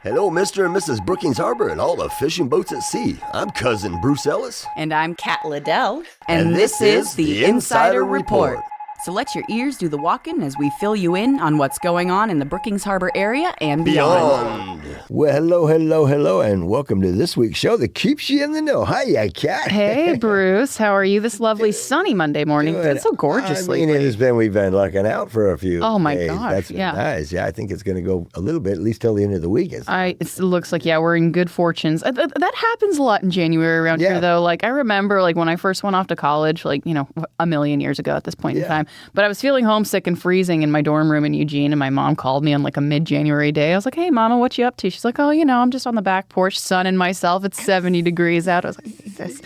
Hello, Mr. and Mrs. Brookings Harbor and all the fishing boats at sea. I'm Cousin Bruce Ellis. And I'm Kat Liddell. And this is the Insider Report. So let your ears do the walking as we fill you in on what's going on in the Brookings Harbor area and beyond. Well, hello, and welcome to this week's show that keeps you in the know. Hiya, Kat. Hey, Bruce. How are you this lovely sunny Monday morning? Good. It's so gorgeous I mean, we've been lucking out for a few days. Oh, my gosh. That's been nice. Yeah, I think it's going to go a little bit, at least till the end of the week. It looks like, we're in good fortunes. That happens a lot in January around here, though. Like, I remember, when I first went off to college, a million years ago at this point in time. But I was feeling homesick and freezing in my dorm room in Eugene, and my mom called me on a mid-January day. I was like, "Hey, Mama, what you up to?" She's like, "Oh, I'm just on the back porch sunning myself. It's 70 degrees out." I was like, "This."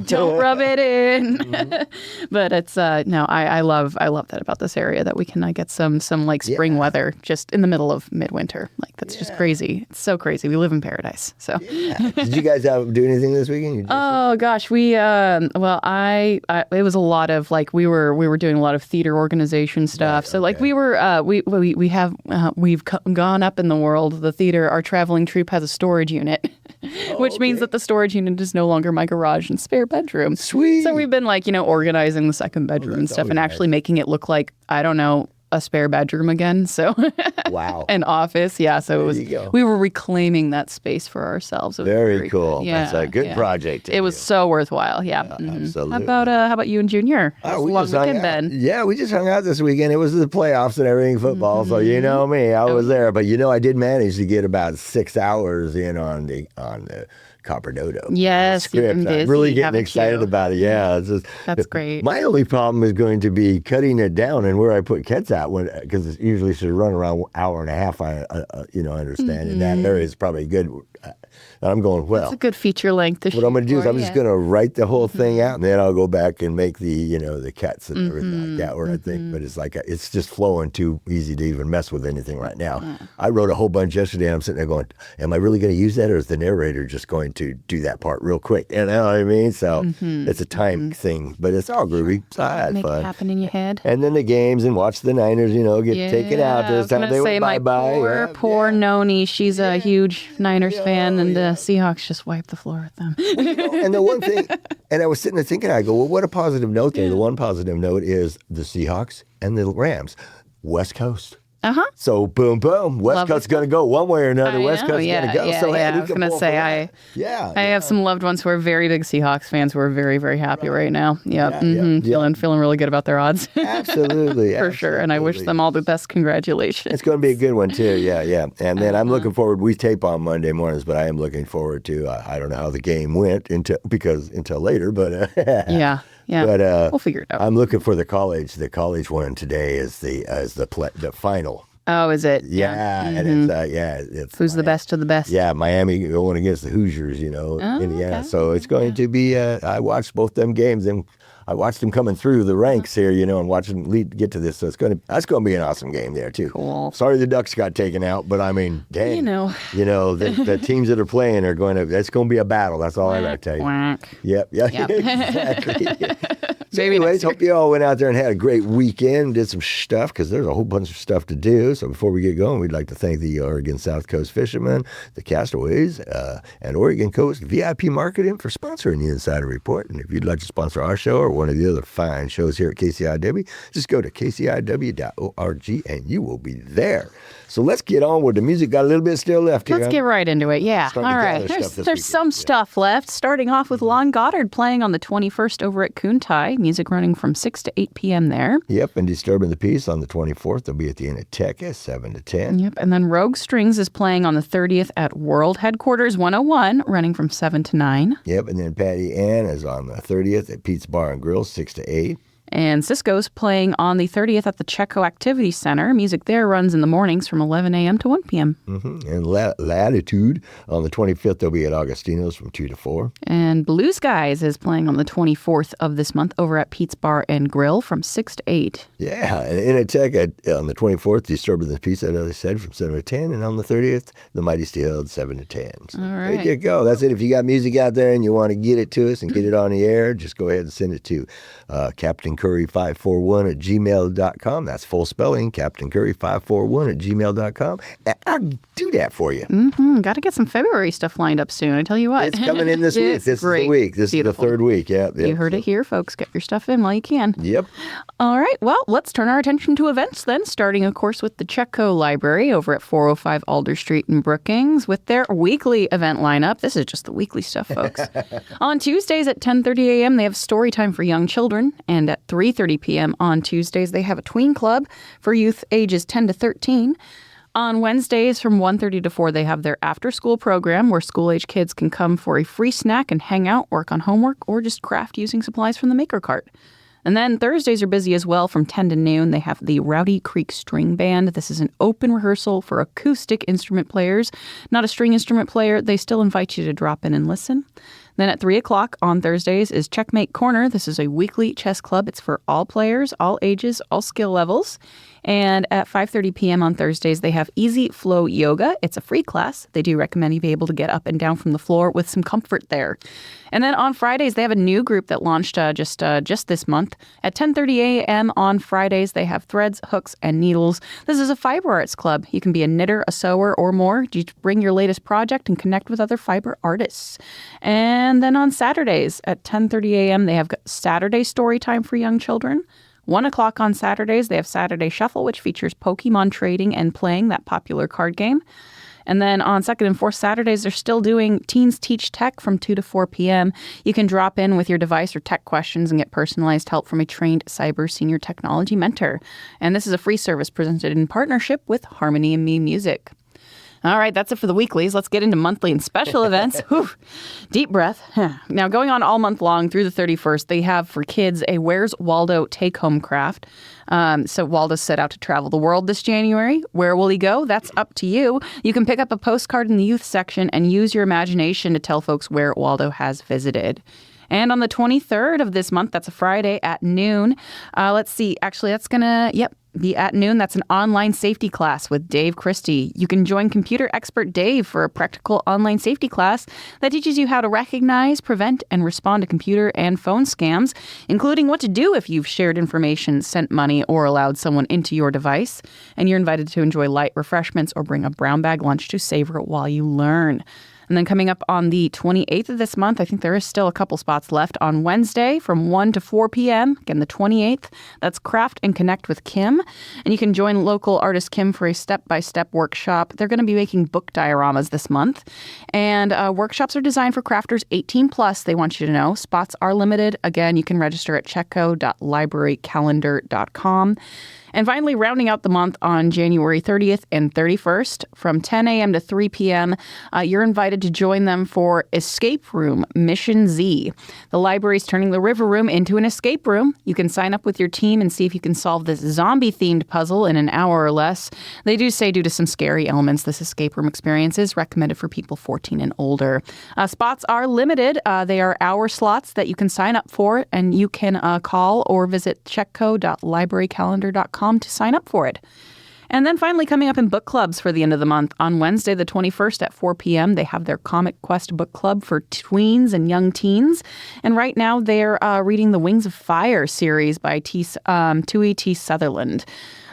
Don't rub it in. Mm-hmm. But it's I love that about this area, that we can get some spring weather just in the middle of midwinter. That's just crazy. It's so crazy. We live in paradise. So. Did you guys do anything this weekend? Oh gosh, we it was a lot of we were doing a lot of theater organization stuff. So we've gone up in the world. The theater, our traveling troupe, has a storage unit, which means that the storage unit is no longer my garage and spare bedroom. Sweet. So we've been organizing the second bedroom and stuff, and actually making it look like, I don't know, a spare bedroom again. So wow. An office. Yeah. So we were reclaiming that space for ourselves. Very cool. Yeah, that's a good project. It was so worthwhile. Yeah. Absolutely. How about you and Junior? We just hung out. Yeah, we just hung out this weekend. It was the playoffs and everything, football. So you know me, I was there. But I did manage to get about 6 hours in on the Copper Dodo. Yes, script. I'm busy, I'm really getting excited about it. Yeah, that's great. My only problem is going to be cutting it down and where I put Kets at, because it usually should run around an hour and a half. I understand, and that area is probably good. And I'm going, well, it's a good feature length. What I'm going to do is I'm just going to write the whole thing out, and then I'll go back and make the the cuts and everything like that. Where I think, but it's just flowing too easy to even mess with anything right now. I wrote a whole bunch yesterday, and I'm sitting there going, am I really going to use that, or is the narrator just going to do that part real quick? You know what I mean? So it's a time thing, but it's all groovy. So I had Make fun. It happen in your head. And then the games, and watch the Niners, get taken out this time. They went bye-bye. Poor Noni. She's a huge Niners fan, and the Seahawks just wiped the floor with them. And the one thing, and I was sitting there thinking, I go, well, what a positive note there. The one positive note is the Seahawks and the Rams, West Coast. So boom, boom. West Coast's going to go one way or another. West Coast's going to go. I was going to say, I have some loved ones who are very big Seahawks fans who are very, very happy right now. Feeling really good about their odds. Absolutely. For sure. And I wish them all the best. Congratulations. It's going to be a good one, too. Yeah. And then I'm looking forward. We tape on Monday mornings, but I am looking forward to, I don't know how the game went until later, but yeah. But we'll figure it out. I'm looking for the college. The college one today is the final. Oh, is it? Yeah, and it's who's the best of the best? Yeah, Miami going against the Hoosiers, Indiana. Okay. So it's going to be. I watched both them games, and I watched them coming through the ranks here, and watching them get to this. So that's going to be an awesome game there too. Cool. Sorry the Ducks got taken out, but I mean, dang, the teams that are playing are going to. That's going to be a battle. That's all I got to tell you. Yep. Exactly. So anyways, hope you all went out there and had a great weekend, did some stuff, because there's a whole bunch of stuff to do. So before we get going, we'd like to thank the Oregon South Coast Fishermen, the Castaways, and Oregon Coast VIP Marketing for sponsoring the Insider Report. And if you'd like to sponsor our show or one of the other fine shows here at KCIW, just go to kciw.org and you will be there. So let's get on with the music. Got a little bit still left here. Let's get right into it. Yeah. All right. There's some stuff left. Starting off with Lon Goddard playing on the 21st over at Kuntai. Music running from 6 to 8 p.m. there. Yep. And Disturbing the Peace on the 24th. They'll be at the Anateca, 7 to 10. Yep. And then Rogue Strings is playing on the 30th at World Headquarters 101, running from 7 to 9. Yep. And then Patty Ann is on the 30th at Pete's Bar and Grill, 6 to 8. And Cisco's playing on the 30th at the Chetco Activity Center. Music there runs in the mornings from 11 a.m. to 1 p.m. And Latitude on the 25th, they'll be at Augustino's from 2 to 4. And Blue Skies is playing on the 24th of this month over at Pete's Bar and Grill from 6 to 8. Yeah, and Inatech on the 24th, Disturbing the Peace, as I said, from 7 to 10. And on the 30th, the Mighty Steel, 7 to 10. So all right. There you go. That's it. If you got music out there and you want to get it to us and get it on the air, just go ahead and send it to Captain CaptainCurry541@gmail.com. That's full spelling, CaptainCurry541@gmail.com. And I'll do that for you. Got to get some February stuff lined up soon. I tell you what. It's coming in this week. This is the week. This is the third week. Yep. You heard it here, folks. Get your stuff in while you can. Yep. All right. Well, let's turn our attention to events then, starting, of course, with the Chetco Library over at 405 Alder Street in Brookings with their weekly event lineup. This is just the weekly stuff, folks. On Tuesdays at 10:30 a.m., they have story time for young children. And at 3:30 p.m. on Tuesdays, they have a tween club for youth ages 10 to 13. On Wednesdays from 1:30 to 4, they have their after-school program where school-age kids can come for a free snack and hang out, work on homework, or just craft using supplies from the Maker Cart. And then Thursdays are busy as well from 10 to noon. They have the Rowdy Creek String Band. This is an open rehearsal for acoustic instrument players. Not a string instrument player. They still invite you to drop in and listen. Then at 3 o'clock on Thursdays is Checkmate Corner. This is a weekly chess club. It's for all players, all ages, all skill levels. And at 5:30 p.m. on Thursdays, they have Easy Flow Yoga. It's a free class. They do recommend you be able to get up and down from the floor with some comfort there. And then on Fridays, they have a new group that launched just this month. At 10:30 a.m. on Fridays, they have Threads, Hooks, and Needles. This is a fiber arts club. You can be a knitter, a sewer, or more. You bring your latest project and connect with other fiber artists. And then on Saturdays at 10:30 a.m., they have Saturday story time for young children. 1 o'clock on Saturdays, they have Saturday Shuffle, which features Pokemon trading and playing that popular card game. And then on second and fourth Saturdays, they're still doing Teens Teach Tech from 2 to 4 p.m. You can drop in with your device or tech questions and get personalized help from a trained cyber senior technology mentor. And this is a free service presented in partnership with Harmony and Me Music. All right, that's it for the weeklies. Let's get into monthly and special events. Whew. Deep breath. Now, going on all month long through the 31st, they have for kids a Where's Waldo take-home craft. So Waldo set out to travel the world this January. Where will he go? That's up to you. You can pick up a postcard in the youth section and use your imagination to tell folks where Waldo has visited. And on the 23rd of this month, that's a Friday at noon. Let's see. Actually, that's going to, be at noon. That's an online safety class with Dave Christie. You can join computer expert Dave for a practical online safety class that teaches you how to recognize, prevent, and respond to computer and phone scams, including what to do if you've shared information, sent money, or allowed someone into your device. And you're invited to enjoy light refreshments or bring a brown bag lunch to savor while you learn. And then coming up on the 28th of this month, I think there is still a couple spots left on Wednesday from 1 to 4 p.m. Again, the 28th. That's Craft and Connect with Kim. And you can join local artist Kim for a step-by-step workshop. They're going to be making book dioramas this month. And workshops are designed for crafters 18 plus. They want you to know. Spots are limited. Again, you can register at chetco.librarycalendar.com. And finally, rounding out the month on January 30th and 31st from 10 a.m. to 3 p.m., you're invited to join them for Escape Room Mission Z. The library's turning the River Room into an escape room. You can sign up with your team and see if you can solve this zombie-themed puzzle in an hour or less. They do say due to some scary elements, this escape room experience is recommended for people 14 and older. Spots are limited. They are hour slots that you can sign up for, and you can call or visit chetco.librarycalendar.com to sign up for it. And then finally, coming up in book clubs for the end of the month, on Wednesday the 21st at 4 p.m., they have their Comic Quest book club for tweens and young teens. And right now they're reading the Wings of Fire series by Tui T. Sutherland.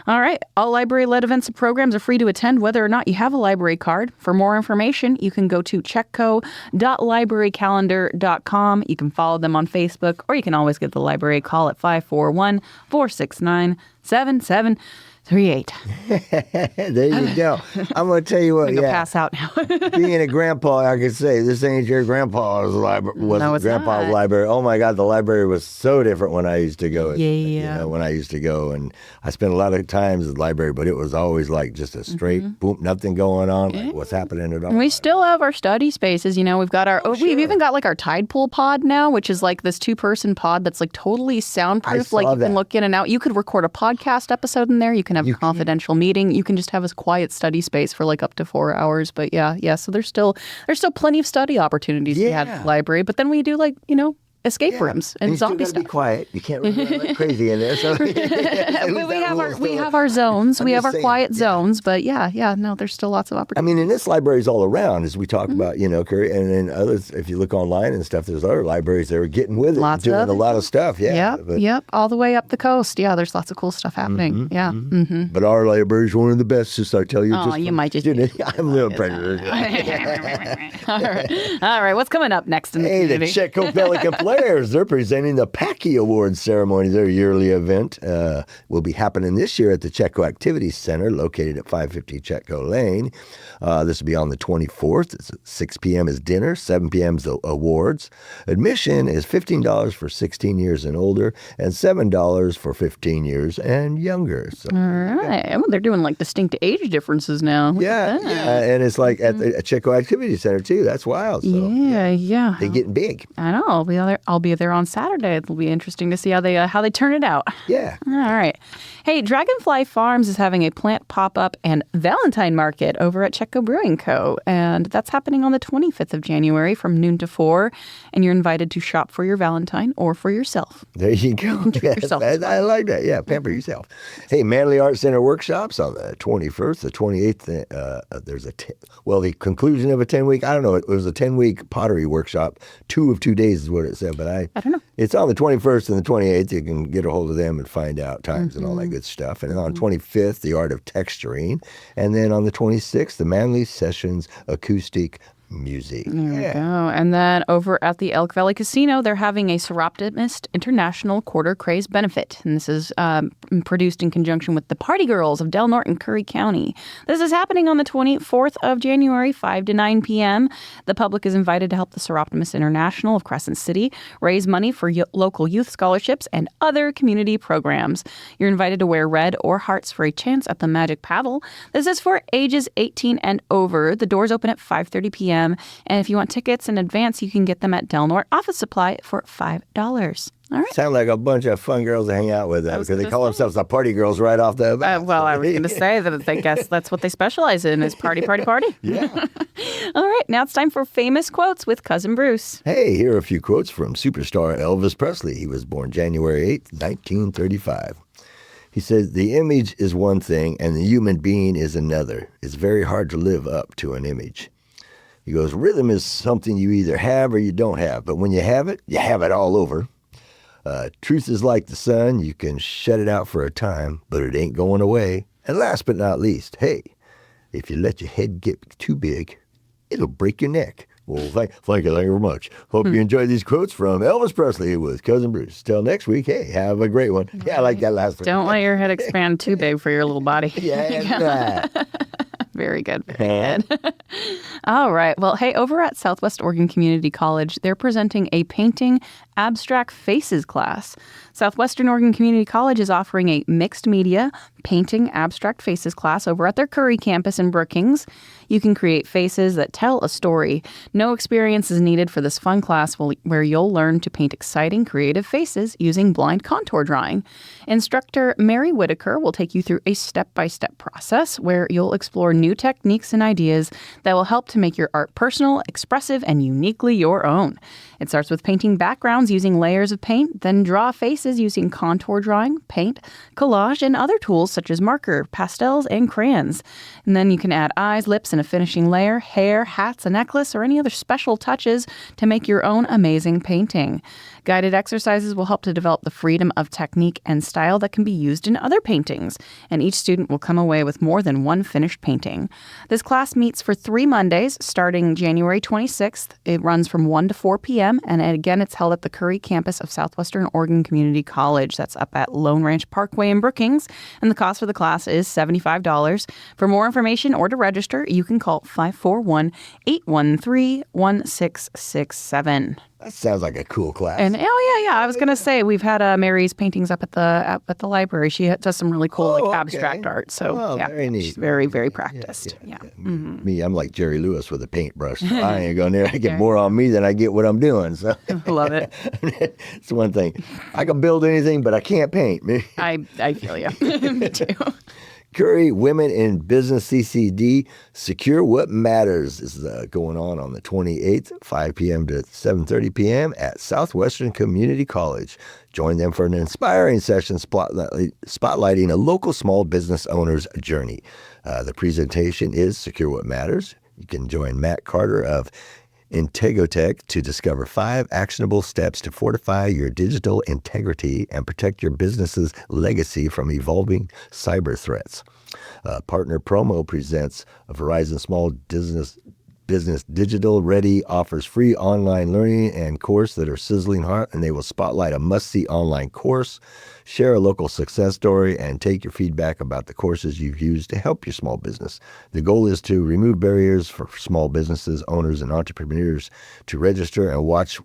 All right. All library-led events and programs are free to attend, whether or not you have a library card. For more information, you can go to chetco.librarycalendar.com. You can follow them on Facebook, or you can always give the library a call at 541-469-7738. There you go. I'm going to tell you what. I'm going to pass out now. Being a grandpa, I could say this ain't your grandpa's library. Grandpa's not. Library. Oh my God, the library was so different when I used to go. Yeah. When I used to go, and I spent a lot of times at the library, but it was always like just a straight boom, nothing going on. Like what's happening at all? We still have our study spaces. You know, we've got our. We've even got like our tide pool pod now, which is like this 2-person pod that's like totally soundproof. Like you can look in and out. You could record a podcast episode in there. You can have a confidential meeting. You can just have a quiet study space for like up to 4 hours. But yeah. So there's still plenty of study opportunities to have at the library. But then we do escape rooms and zombie stuff. Be quiet. You can't run like crazy in there. So we have our zones. We have our quiet zones. But no, there's still lots of opportunities. I mean, and this library's all around, as we talk about, Curry, and then others. If you look online and stuff, there's other libraries that are getting with it, doing a lot of stuff. Yeah. Yep. All the way up the coast. Yeah, there's lots of cool stuff happening. But our library is one of the best. Just I tell you. Oh, you might just. I'm a little prejudiced. All right. What's coming up next in the community? The Chetco Pelican players. They're presenting the Packy Awards ceremony. Their yearly event will be happening this year at the Chetco Activities Center, located at 550 Chetco Lane. This will be on the 24th. It's 6 p.m. is dinner, 7 p.m. is the awards. Admission is $15 for 16 years and older, and $7 for 15 years and younger. So, all right. Well, they're doing like distinct age differences now. Yeah, and it's like at the Chetco Activities Center too. That's wild. So, yeah. They're getting big. I know. I'll be there on Saturday. It'll be interesting to see how they turn it out. Yeah. All right. Hey, Dragonfly Farms is having a plant pop-up and Valentine market over at Chetco Brewing Co. And that's happening on the 25th of January from noon to 4. And you're invited to shop for your Valentine or for yourself. There you go. Yourself. I like that. Yeah, pamper yourself. Hey, Manley Art Center Workshops on the 21st, the 28th. There's the conclusion of a 10-week. I don't know. It was a 10-week pottery workshop. 2 of 2 days is what it said, but I don't know. It's on the 21st and the 28th. You can get a hold of them and find out times and all that good stuff. And then on the 25th, the art of texturing. And then on the 26th, the Manley Sessions acoustic music. There we go. And then over at the Elk Valley Casino, they're having a Soroptimist International Quarter Craze benefit. And this is produced in conjunction with the Party Girls of Del Norte and Curry County. This is happening on the 24th of January, 5 to 9 p.m. The public is invited to help the Soroptimist International of Crescent City raise money for local youth scholarships and other community programs. You're invited to wear red or hearts for a chance at the Magic Paddle. This is for ages 18 and over. The doors open at 5:30 p.m. And if you want tickets in advance, you can get them at Del Norte Office Supply for $5. All right. Sound like a bunch of fun girls to hang out with them because they call themselves the Party Girls right off the bat. Well, I was going to say that I guess that's what they specialize in is party. Yeah. All right. Now it's time for Famous Quotes with Cousin Bruce. Hey, here are a few quotes from superstar Elvis Presley. He was born January 8th, 1935. He said, "The image is one thing and the human being is another. It's very hard to live up to an image." He goes, "Rhythm is something you either have or you don't have, but when you have it all over. Truth is like the sun. You can shut it out for a time, but it ain't going away. And last but not least, hey, if you let your head get too big, it'll break your neck." Well, thank you very much. Hope you enjoyed these quotes from Elvis Presley with Cousin Bruce. Till next week, hey, have a great one. Yeah, I like that last one. Don't let your head expand too big for your little body. Yeah. Very good. Very good. All right. Well, hey, over at Southwestern Oregon Community College, they're presenting a painting abstract faces class. Southwestern Oregon Community College is offering a mixed media painting abstract faces class over at their Curry Campus in Brookings. You can create faces that tell a story. No experience is needed for this fun class where you'll learn to paint exciting, creative faces using blind contour drawing. Instructor Mary Whitaker will take you through a step-by-step process where you'll explore new techniques and ideas that will help to make your art personal, expressive, and uniquely your own. It starts with painting backgrounds using layers of paint, then draw faces using contour drawing, paint, collage, and other tools such as marker, pastels, and crayons. And then you can add eyes, lips, and a finishing layer, hair, hats, a necklace, or any other special touches to make your own amazing painting. Guided exercises will help to develop the freedom of technique and style that can be used in other paintings, and each student will come away with more than one finished painting. This class meets for 3 Mondays, starting January 26th. It runs from 1 to 4 p.m., and again, it's held at the Curry Campus of Southwestern Oregon Community College. That's up at Lone Ranch Parkway in Brookings, and the cost for the class is $75. For more information or to register, you can call 541-813-1667. That sounds like a cool class. And I was going to say we've had Mary's paintings up at the library. She does some really cool abstract art. So very neat. She's very, very practiced. Yeah. Mm-hmm. Me, I'm like Jerry Lewis with a paintbrush. So I ain't going there. I get more on me than I get what I'm doing. So love it. It's one thing. I can build anything, but I can't paint. I feel you. Me too. Curry Women in Business CCD, Secure What Matters. This is going on the 28th, 5 p.m. to 7:30 p.m. at Southwestern Community College. Join them for an inspiring session spotlighting a local small business owner's journey. The presentation is Secure What Matters. You can join Matt Carter of Integotech to discover 5 actionable steps to fortify your digital integrity and protect your business's legacy from evolving cyber threats. Partner Promo presents a Verizon Small Business Digital Ready offers free online learning and course that are sizzling hot, and they will spotlight a must-see online course, share a local success story, and take your feedback about the courses you've used to help your small business. The goal is to remove barriers for small businesses, owners, and entrepreneurs to register and watch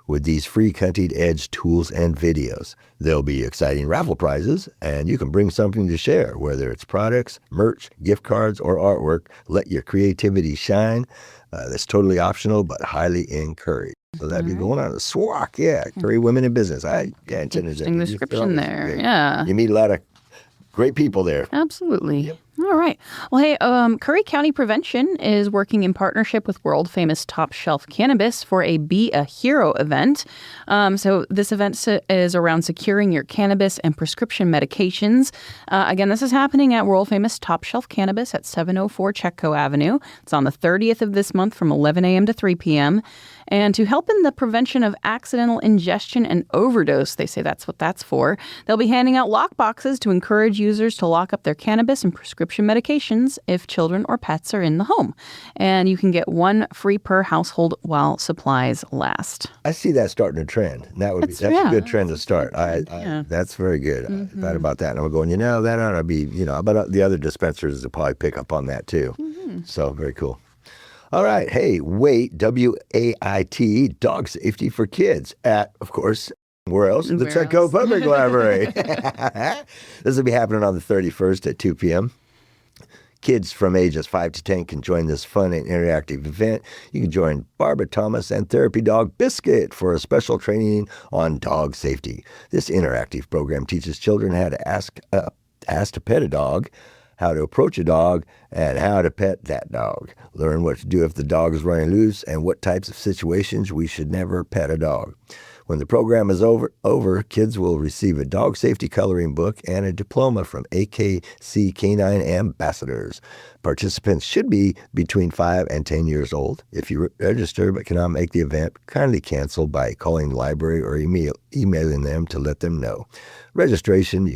with these free cutting-edge tools and videos. There'll be exciting raffle prizes, and you can bring something to share, whether it's products, merch, gift cards, or artwork. Let your creativity shine. That's totally optional, but highly encouraged. So that'd be going on at SWOCC, Curry Women in Business. Interesting description there, yeah. You meet a lot of great people there. Absolutely. Yep. All right. Well, hey, Curry County Prevention is working in partnership with world-famous Top Shelf Cannabis for a Be a Hero event. So this event is around securing your cannabis and prescription medications. Again, this is happening at world-famous Top Shelf Cannabis at 704 Chetco Avenue. It's on the 30th of this month from 11 a.m. to 3 p.m. And to help in the prevention of accidental ingestion and overdose, they say that's what that's for, they'll be handing out lock boxes to encourage users to lock up their cannabis and prescription medications if children or pets are in the home. And you can get 1 free per household while supplies last. I see that starting a trend. That's a good trend to start. That's very good. I thought about that, and I'm going, that ought to be, but the other dispensers will probably pick up on that too. Mm-hmm. So very cool. All right. Hey, W.A.I.T, Dog Safety for Kids at, of course, where else? The Chetco Public Library. This will be happening on the 31st at 2 p.m. Kids from ages 5 to 10 can join this fun and interactive event. You can join Barbara Thomas and Therapy Dog Biscuit for a special training on dog safety. This interactive program teaches children how to ask to pet a dog, how to approach a dog, and how to pet that dog. Learn what to do if the dog is running loose and what types of situations we should never pet a dog. When the program is over, kids will receive a dog safety coloring book and a diploma from AKC Canine Ambassadors. Participants should be between 5 and 10 years old. If you register but cannot make the event, kindly cancel by calling the library or emailing them to let them know. Registration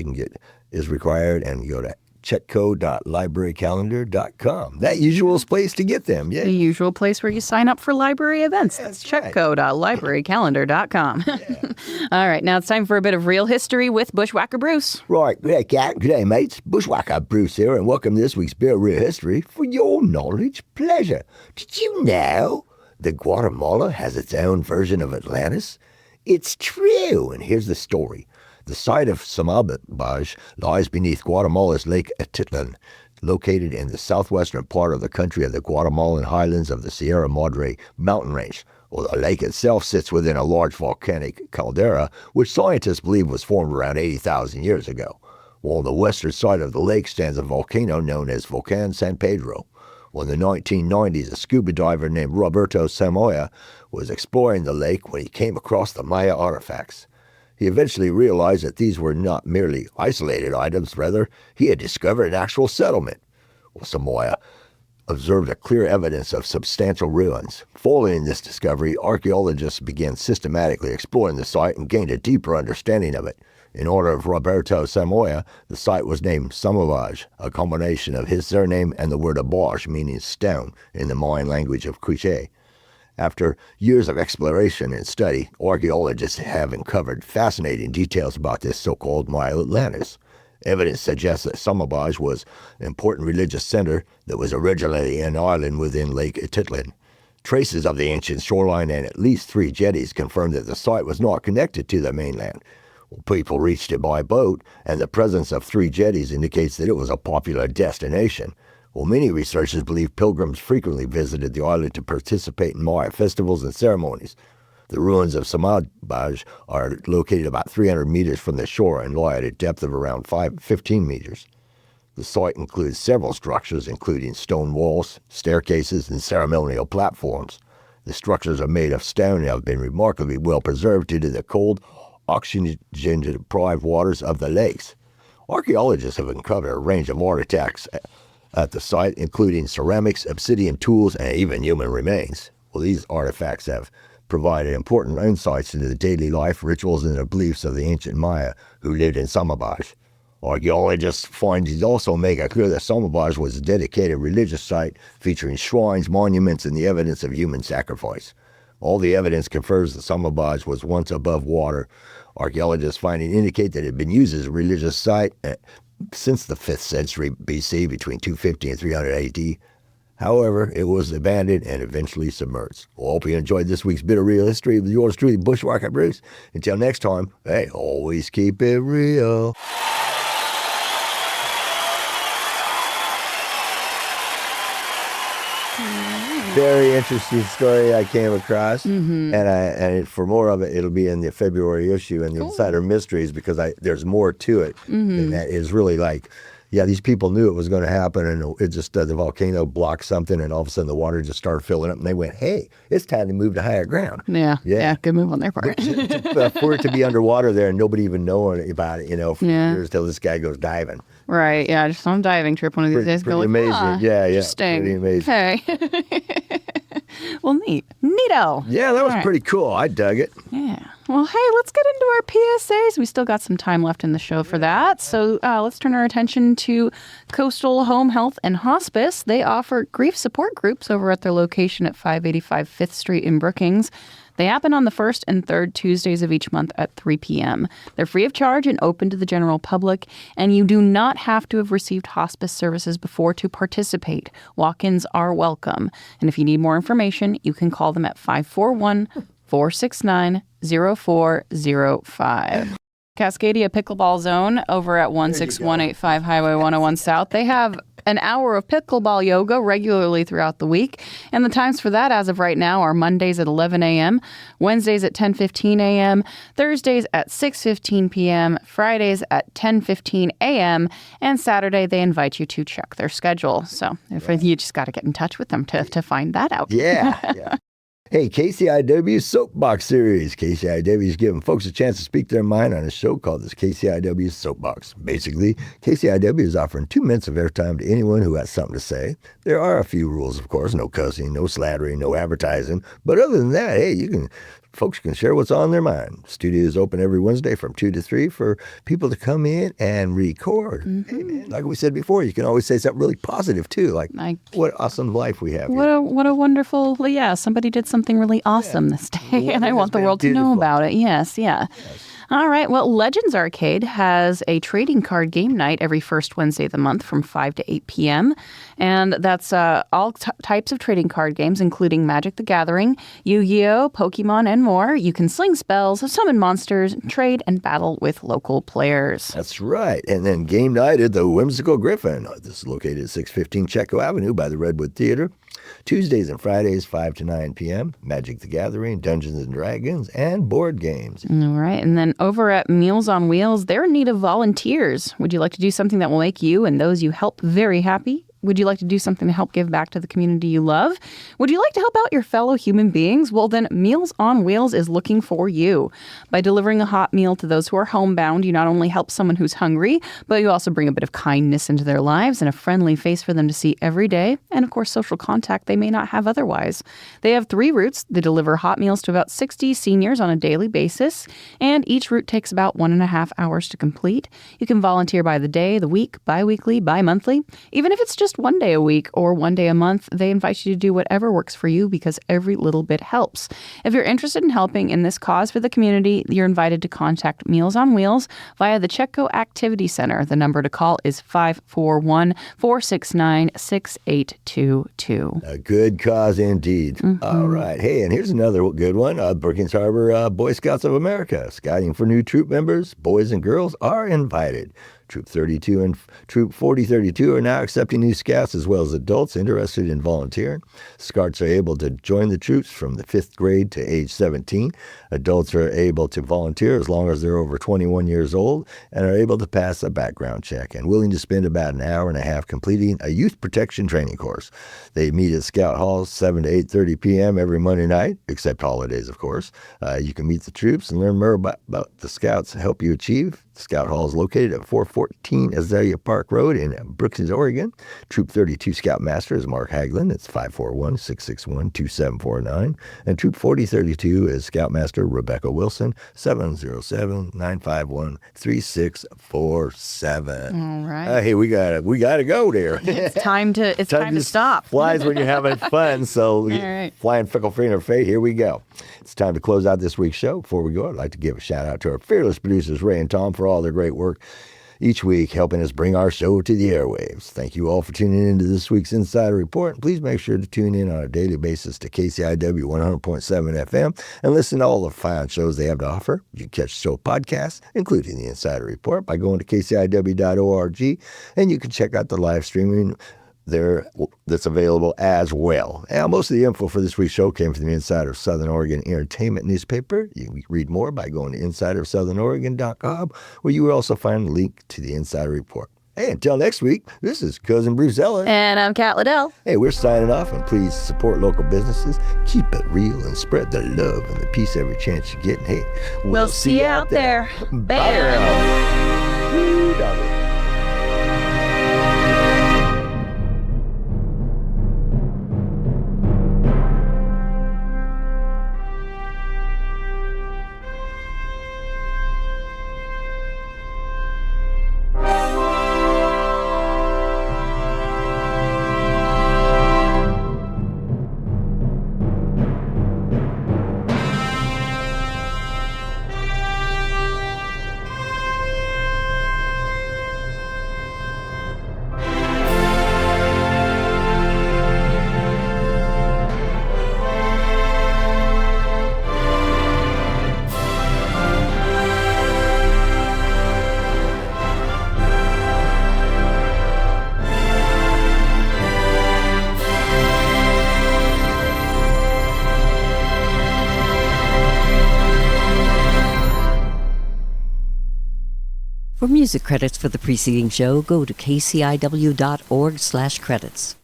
is required, and you go to Chetco.librarycalendar.com. That usual place to get them. Yeah. The usual place where you sign up for library events. That's Chetco.librarycalendar.com. Yeah. All right, now it's time for a bit of real history with Bushwhacker Bruce. Right. G'day, Cat. G'day, mates. Bushwhacker Bruce here, and welcome to this week's bit of real history for your knowledge pleasure. Did you know that Guatemala has its own version of Atlantis? It's true, and here's the story. The site of Samabaj lies beneath Guatemala's Lake Atitlan, located in the southwestern part of the country of the Guatemalan highlands of the Sierra Madre mountain range. Well, the lake itself sits within a large volcanic caldera, which scientists believe was formed around 80,000 years ago. Well, on the western side of the lake stands a volcano known as Volcan San Pedro. Well, in the 1990s, a scuba diver named Roberto Samoya was exploring the lake when he came across the Maya artifacts. He eventually realized that these were not merely isolated items, rather, he had discovered an actual settlement. Well, Samoya observed a clear evidence of substantial ruins. Following this discovery, archaeologists began systematically exploring the site and gained a deeper understanding of it. In honor of Roberto Samoya, the site was named Samabaj, a combination of his surname and the word abaj, meaning stone, in the Mayan language of Quiche. After years of exploration and study, archaeologists have uncovered fascinating details about this so-called Maya Atlantis. Evidence suggests that Samabaj was an important religious center that was originally an island within Lake Atitlan. Traces of the ancient shoreline and at least 3 jetties confirm that the site was not connected to the mainland. People reached it by boat, and the presence of 3 jetties indicates that it was a popular destination. Well, many researchers believe pilgrims frequently visited the island to participate in Maya festivals and ceremonies. The ruins of Samabaj are located about 300 meters from the shore and lie at a depth of around 15 meters. The site includes several structures, including stone walls, staircases, and ceremonial platforms. The structures are made of stone and have been remarkably well preserved due to the cold, oxygen-deprived waters of the lakes. Archaeologists have uncovered a range of artifacts at the site, including ceramics, obsidian tools, and even human remains. Well, these artifacts have provided important insights into the daily life, rituals, and the beliefs of the ancient Maya who lived in Samabaj. Archaeologists' findings also make it clear that Samabaj was a dedicated religious site featuring shrines, monuments, and the evidence of human sacrifice. All the evidence confirms that Samabaj was once above water. Archaeologists' findings indicate that it had been used as a religious site since the 5th century BC, between 250 and 300 AD. However, it was abandoned and eventually submerged. Well, hope you enjoyed this week's bit of real history with yours truly, Bushwhacker Bruce. Until next time, hey, always keep it real. Very interesting story I came across, and for more of it, it'll be in the February issue in the Insider Mysteries, because there's more to it, and that is really like, yeah, these people knew it was going to happen, and it just the volcano blocked something, and all of a sudden the water just started filling up, and they went, "Hey, it's time to move to higher ground." Yeah, good move on their part. For it to be underwater there and nobody even knowing about it, for years till this guy goes diving. Right, yeah, just on a diving trip one of these days. Pretty amazing, yeah, interesting. Pretty amazing. Hey. Well, neato. Yeah, that was pretty cool. I dug it. Yeah. Well, hey, let's get into our PSAs. We still got some time left in the show for that. So let's turn our attention to Coastal Home Health and Hospice. They offer grief support groups over at their location at 585 5th Street in Brookings. They happen on the first and third Tuesdays of each month at 3 p.m. They're free of charge and open to the general public, and you do not have to have received hospice services before to participate. Walk-ins are welcome. And if you need more information, you can call them at 541-469-0405. Cascadia Pickleball Zone over at 16185 Highway 101 South. They have an hour of pickleball yoga regularly throughout the week. And the times for that, as of right now, are Mondays at 11 a.m., Wednesdays at 10:15 a.m., Thursdays at 6:15 p.m., Fridays at 10:15 a.m., and Saturday they invite you to check their schedule. So you just got to get in touch with them to find that out. Yeah. Hey, KCIW Soapbox Series. KCIW is giving folks a chance to speak their mind on a show called this KCIW Soapbox. Basically, KCIW is offering 2 minutes of airtime to anyone who has something to say. There are a few rules, of course. No cussing, no slandering, no advertising. But other than that, hey, folks can share what's on their mind. Studio is open every Wednesday from 2 to 3 for people to come in and record. Hey, man, like we said before, you can always say something really positive, too. Like what awesome life we have here. What a wonderful, somebody did something really awesome this day, and I want the world to know about it. Yes. All right. Well, Legends Arcade has a trading card game night every first Wednesday of the month from 5 to 8 p.m. And that's all types of trading card games, including Magic the Gathering, Yu-Gi-Oh!, Pokemon, and more. You can sling spells, summon monsters, trade, and battle with local players. That's right. And then game night at the Whimsical Griffin. This is located at 615 Chetco Avenue by the Redwood Theater. Tuesdays and Fridays, 5 to 9 p.m., Magic the Gathering, Dungeons & Dragons, and board games. All right. And then over at Meals on Wheels, they're in need of volunteers. Would you like to do something that will make you and those you help very happy? Would you like to do something to help give back to the community you love? Would you like to help out your fellow human beings? Well, then Meals on Wheels is looking for you. By delivering a hot meal to those who are homebound, you not only help someone who's hungry, but you also bring a bit of kindness into their lives and a friendly face for them to see every day, and of course, social contact they may not have otherwise. They have 3 routes. They deliver hot meals to about 60 seniors on a daily basis, and each route takes about 1.5 hours to complete. You can volunteer by the day, the week, bi-weekly, bi-monthly. Even if it's just one day a week or one day a month, they invite you to do whatever works for you because every little bit helps. If you're interested in helping in this cause for the community, you're invited to contact Meals on Wheels via the Chetco Activity Center. The number to call is 541-469-6822. A good cause indeed. Mm-hmm. All right. Hey, and here's another good one. Brookings Harbor Boy Scouts of America. Scouting for new troop members, boys and girls are invited. Troop 32 and Troop 4032 are now accepting new scouts as well as adults interested in volunteering. Scouts are able to join the troops from the 5th grade to age 17. Adults are able to volunteer as long as they're over 21 years old and are able to pass a background check and willing to spend about an hour and a half completing a youth protection training course. They meet at Scout Hall 7 to 8:30 p.m. every Monday night, except holidays, of course. You can meet the troops and learn more about the Scouts help you achieve. Scout Hall is located at 414 Azalea Park Road in Brookings, Oregon. Troop 32 Scoutmaster is Mark Haglin. It's 541-661-2749. And Troop 4032 is Scoutmaster Rebecca Wilson, 707-951-3647. All right. Hey, we gotta go there. It's time to stop. Flies when you're having fun. So right. Flying fickle free in our fate. Here we go. It's time to close out this week's show. Before we go, I'd like to give a shout out to our fearless producers, Ray and Tom, for all their great work each week helping us bring our show to the airwaves. Thank you all for tuning in to this week's Insider Report. And please make sure to tune in on a daily basis to KCIW 100.7 FM and listen to all the fine shows they have to offer. You can catch show podcasts, including the Insider Report, by going to kciw.org, and you can check out the live streaming there that's available as well. Now, most of the info for this week's show came from the Insider of Southern Oregon Entertainment newspaper. You can read more by going to insiderofsouthernoregon.com, where you will also find a link to the Insider Report. Hey, until next week, this is Cousin Bruce Eller. And I'm Kat Liddell. Hey, we're signing off, and please support local businesses. Keep it real and spread the love and the peace every chance you get. And hey, we'll see you out there. Bam! For music credits for the preceding show, go to kciw.org/credits.